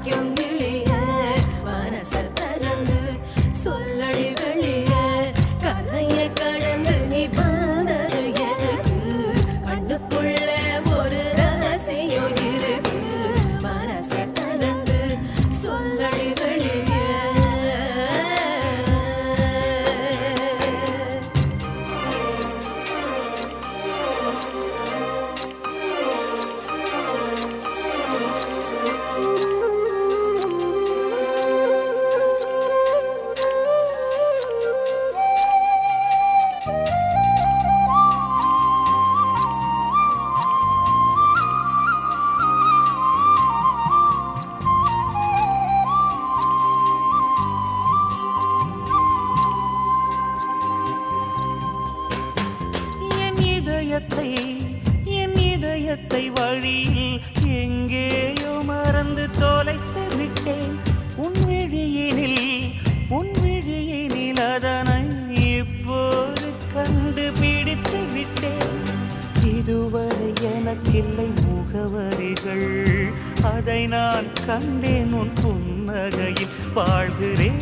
அழைக்கும் கிளிய மனச திறந்து சொல்லடி வெளிய கரைய கடந்து நீ வந்தது எதுக்கு கண்ணுக்குள்ள ஒரு ரகசியம் இருக்கு மனச திறந்து சொல்லடி வெளிய என் இதயத்தை வழியில் எங்கேயோ மறந்து தொலைத்து விட்டேன் உன் விழியினில் அதனை இப்போது கண்டுபிடித்து விட்டேன் இதுவரை எனக்கில்லை முகவரிகள் அதை நான் கண்டேன் உன் புன்னகையில் வாழ்கிறேன்